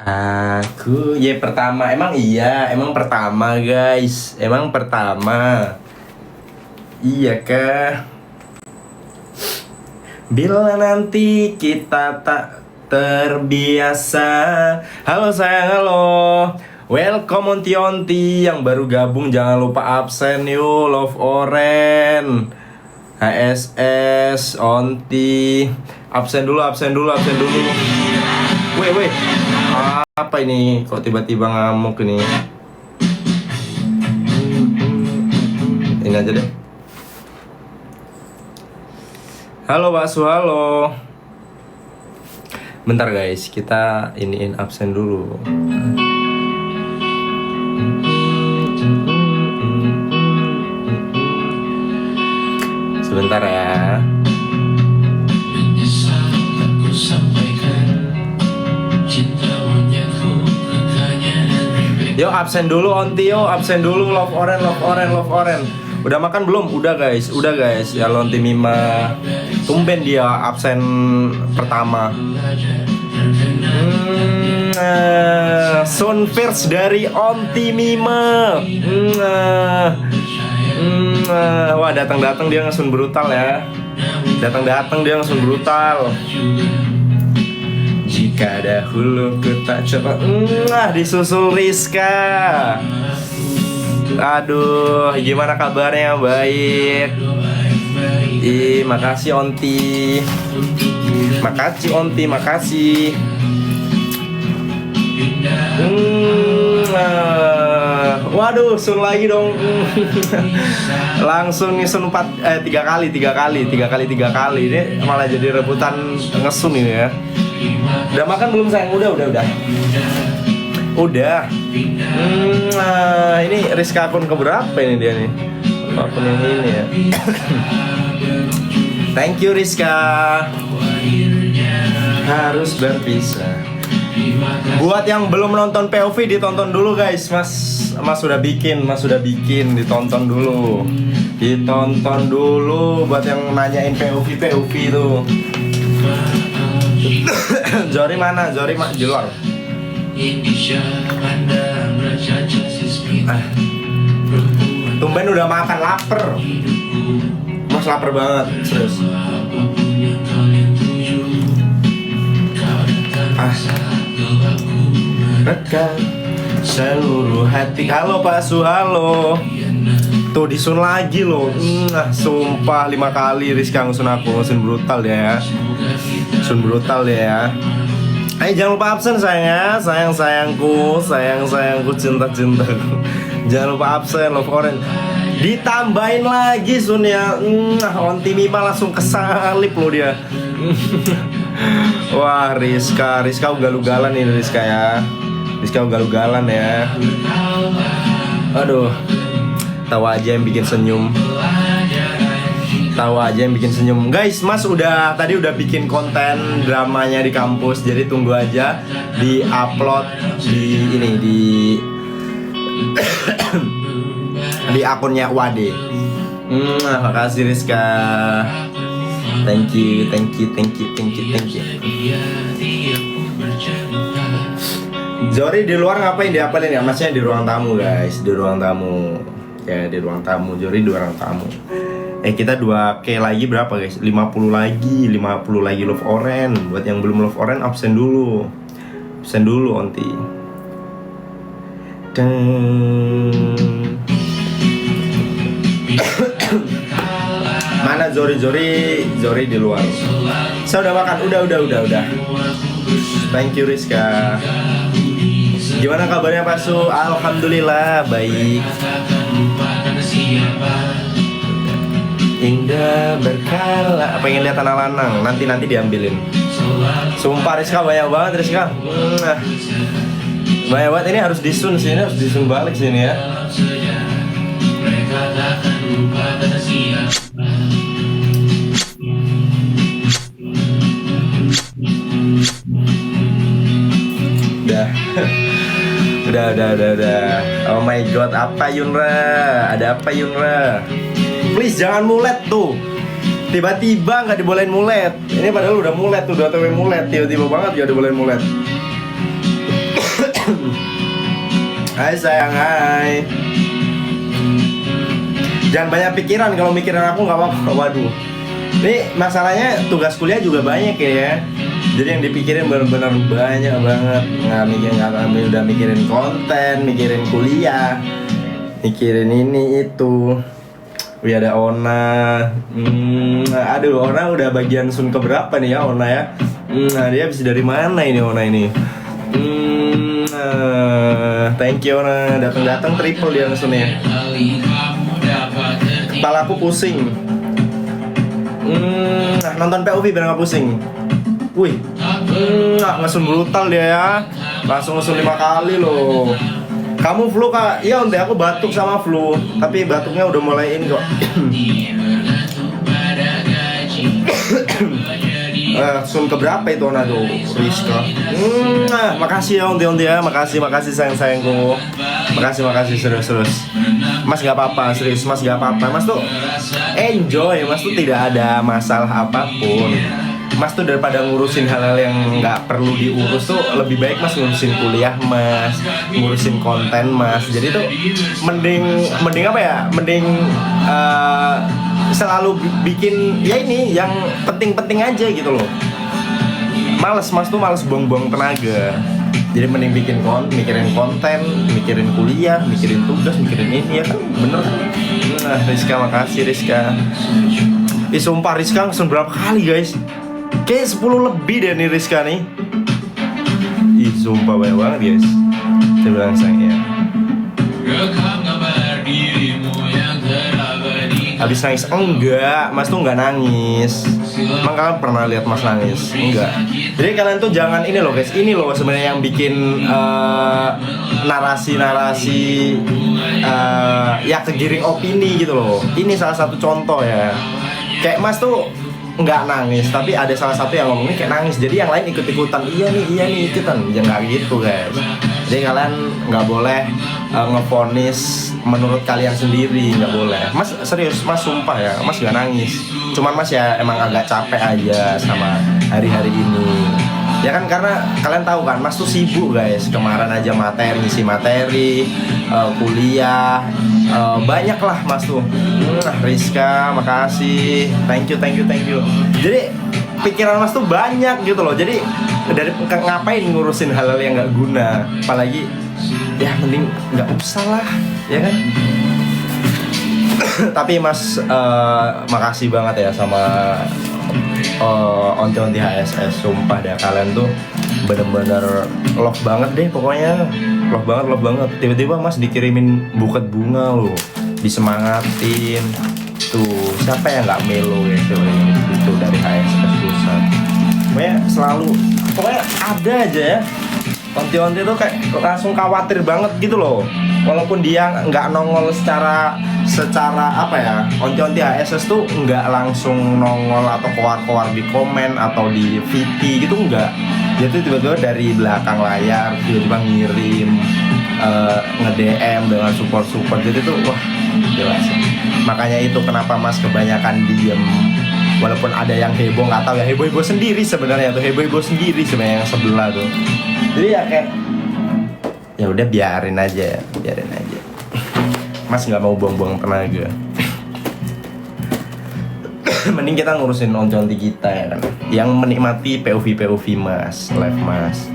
Aku ya pertama, emang pertama guys, emang pertama. Iya kah? Bila nanti kita tak terbiasa. Halo sayang, halo. Welcome onti-onti yang baru gabung, jangan lupa absen yuk. Love Oren, HSS, onti. Absen dulu. Weh. Apa ini? Kok tiba-tiba ngamuk ini? Ini aja deh. Halo Pak Su, halo. Bentar guys, kita iniin absen dulu. Sebentar ya. Yo absen dulu onti, yo absen dulu. Love Oren. Udah makan belum? Udah guys. Ya Lonti Mima. Tumben dia absen pertama. Sound first dari Onti Mima. Wah, datang dia langsung brutal ya. Jika dahulu ku tak coba. Disusul Rizka. Aduh, gimana kabarnya? Baik. Makasih Onti. Makasih. Waduh, sun lagi dong. Langsung sun 3 kali. Ini malah jadi rebutan ngesun ini ya. Udah makan belum sayang? Udah. Ini Rizka akun keberapa ini dia nih? Akun yang ini ya. Thank you Rizka. Harus berpisah. Buat yang belum nonton POV ditonton dulu guys. Mas sudah bikin, ditonton dulu. Buat yang nanyain POV tuh. Zori mana? Zori di luar. Tumben udah makan, lapar. Mas lapar banget, serius. Rekam seluruh hati. Halo Pak Su, halo. Tuh disun lagi loh. Sumpah 5 kali Rizka ngusun aku. Ngusun brutal dia ya. Ayo jangan lupa absen sayang ya. Sayangku, cinta-cintaku. Jangan lupa absen, Love Oren. Ditambahin lagi Sun ya. Onti Mima langsung kesalip loh dia. Wah, Rizka ugal-ugalan ini Rizka ya. Aduh. Tahu aja yang bikin senyum. Guys, Mas tadi udah bikin konten dramanya di kampus. Jadi tunggu aja di-upload di akunnya Wade. Makasih Rizka. Thank you. Zori di luar ngapain? Diapalin ya? Masnya di ruang tamu guys. Di ruang tamu. Zori di ruang tamu. Kita 2K lagi berapa guys? 50 lagi Love Oren. Buat yang belum Love Oren absen dulu onti. Mana Zori di luar. Saya udah makan, udah. Thank you Rizka. Gimana kabarnya Pak Su? Alhamdulillah baik. Indah berkala. Pengen lihat anak lanang, nanti diambilin. Sumpah Rizka banyak banget Rizka. Banyak banget, ini harus disun sini, harus disun balik sini ya. Udah. Oh my god, apa Yunra? Ada apa Yunra? Please jangan mulet tuh. Tiba-tiba nggak dibolehin mulet. Ini padahal udah mulet tuh, udah OTW mulet. Tiba-tiba banget gak dibolehin mulet. Hai sayang, hai. Jangan banyak pikiran, kalau mikirin aku nggak apa-apa. Waduh, ini masalahnya tugas kuliah juga banyak ya. Jadi yang dipikirin benar-benar banyak banget. Udah mikirin konten, mikirin kuliah, mikirin ini itu. Wih, ada Ona. Aduh, Ona udah bagian sun keberapa nih ya Ona ya? Dia habis dari mana ini Ona ini? Thank you Ona, datang triple dia langsung ya. Kepala aku pusing. Nonton POV biar nggak pusing. Wih, ngesun brutal dia ya. Langsung ngesun 5 kali loh. Kamu flu kak? Iya onte, aku batuk sama flu. Tapi batuknya udah mulai ini kok. Sun keberapa itu Ona tuh? Rizka. Makasih ya onte ya. Makasih sayangku. Makasih serius. Mas gak apa-apa, serius Mas gak apa-apa. Mas tuh enjoy, Mas tuh tidak ada masalah apapun. Mas tuh daripada ngurusin hal-hal yang nggak perlu diurus tuh lebih baik Mas ngurusin kuliah Mas, ngurusin konten Mas. Jadi tuh mending apa ya? Mending selalu bikin ya ini yang penting-penting aja gitu loh. Mas tuh males buang-buang tenaga. Jadi mending mikirin konten, mikirin kuliah, mikirin tugas, mikirin ini ya kan, bener. Rizka, makasih Rizka. Sumpah Rizka langsung berapa kali guys? Kayak 10 lebih deh nih Rizka nih. Sumpah banyak banget guys. Saya bilang sayang ya. Habis nangis? Enggak, Mas tuh enggak nangis. Emang kalian pernah lihat Mas nangis? Enggak. Jadi kalian tuh jangan ini loh guys. Ini loh sebenarnya yang bikin narasi-narasi ya kegiring opini gitu loh. Ini salah satu contoh ya. Kayak Mas tuh nggak nangis, tapi ada salah satu yang ngomongnya kayak nangis, jadi yang lain ikut-ikutan, iya nih ikutan, ya nggak gitu guys. Jadi kalian nggak boleh ngevonis menurut kalian sendiri, nggak boleh. Mas serius, Mas sumpah ya, Mas nggak nangis, cuman Mas ya emang agak capek aja sama hari-hari ini. Ya kan karena kalian tahu kan Mas tuh sibuk guys. Kemarin aja ngisi materi, kuliah, banyak lah Mas tuh. Rizka, makasih, thank you. Jadi pikiran Mas tuh banyak gitu loh. Jadi dari ngapain ngurusin hal-hal yang nggak guna, apalagi ya mending nggak usah lah, ya kan. Tapi Mas makasih banget ya sama onti HSS, sumpah deh kalian tuh bener-bener love banget deh pokoknya, love banget. Tiba-tiba Mas dikirimin buket bunga loh, disemangatin. Tuh siapa yang nggak melo ya itu dari HSS Pusat. Pokoknya selalu, pokoknya ada aja ya. Onti-onti tuh kayak langsung khawatir banget gitu loh. Walaupun dia nggak nongol secara apa ya, onti-onti HSS tuh nggak langsung nongol atau keluar di komen atau di VT gitu, nggak. Dia tuh tiba-tiba dari belakang layar tiba-tiba ngirim, nge-DM dengan support. Jadi tuh wah jelas. Makanya itu kenapa Mas kebanyakan diem. Walaupun ada yang heboh, nggak tahu ya, heboh sendiri sebenarnya yang sebelah tuh. Jadi ya kayak ya udah biarin aja. Mas nggak mau buang-buang tenaga. Mending kita ngurusin onti-onti kita ya kan, yang menikmati POV Mas, live Mas.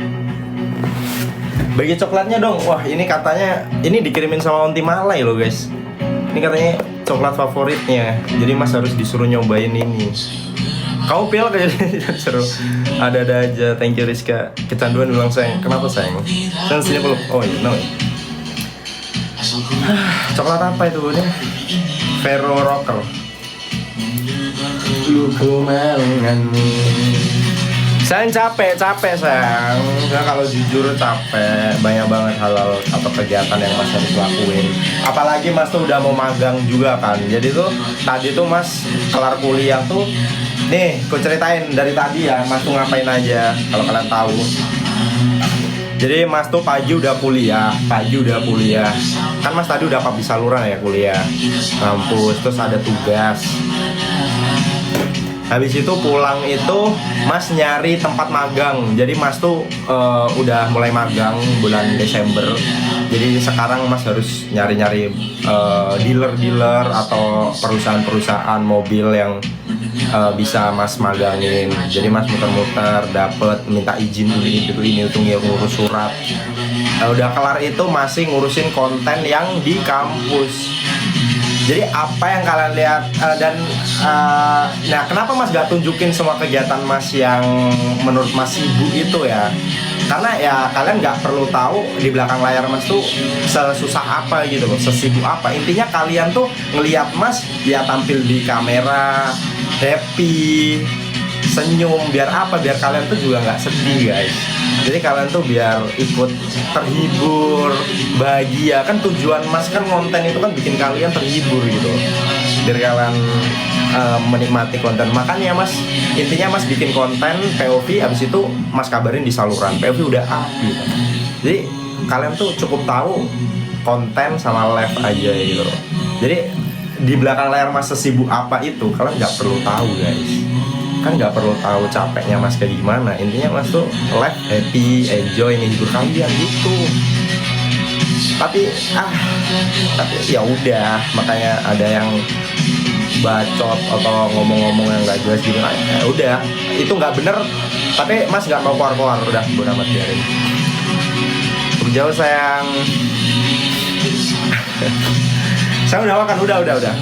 Bagi coklatnya dong. Wah ini katanya ini dikirimin sama Onti Malay loh guys. Ini katanya coklat favoritnya. Jadi Mas harus disuruh nyobain ini. Kamu pil kayak seru. Ada aja. Thank you Rizka. Kecanduan bilang sayang. Kenapa sayang? Kan sini peluk. Oh iya, no. Coklat apa itu ini? Ferro Rocker. Luku mengenmu. Sayang capek sayang. Nah, kalau jujur capek. Banyak banget hal-hal atau kegiatan yang Mas harus lakuin. Apalagi Mas tuh udah mau magang juga kan. Jadi tuh tadi tuh Mas kelar kuliah tuh. Nih, aku ceritain dari tadi ya, Mas tuh ngapain aja kalau kalian tahu. Jadi Mas tuh pagi udah kuliah. Kan Mas tadi udah Publik Saluran ya kuliah. Kampus, terus ada tugas. Habis itu pulang itu Mas nyari tempat magang. Jadi Mas tuh udah mulai magang bulan Desember. Jadi sekarang Mas harus nyari-nyari dealer-dealer atau perusahaan-perusahaan mobil yang bisa Mas magangin. Jadi Mas muter-muter dapet, minta izin ini itu ngurus surat. Udah kelar itu masih ngurusin konten yang di kampus. Jadi apa yang kalian lihat nah kenapa Mas gak tunjukin semua kegiatan Mas yang menurut Mas sibuk itu ya? Karena ya kalian gak perlu tahu di belakang layar Mas tuh sesusah apa gitu loh, sesibuk apa. Intinya kalian tuh ngelihat Mas ya tampil di kamera, happy, senyum, biar apa? Biar kalian tuh juga nggak sedih guys. Jadi kalian tuh biar ikut terhibur, bahagia. Kan tujuan Mas kan konten itu kan bikin kalian terhibur gitu, biar kalian menikmati konten. Makanya Mas, intinya Mas bikin konten POV, habis itu Mas kabarin di saluran POV udah up gitu. Jadi kalian tuh cukup tahu konten sama live aja gitu loh. Jadi di belakang layar Mas sesibuk apa itu kalian nggak perlu tahu guys. Kan nggak perlu tahu capeknya Mas kayak gimana. Intinya Mas tuh live happy, enjoy, ngehibur kalian gitu. Tapi ya udah, makanya ada yang bacot atau ngomong-ngomong yang nggak jelas gitu. Ya udah, itu nggak bener. Tapi Mas nggak mau keluar-keluar, udah bodo amat biarin. Jauh sayang. Saya udah makan, udah.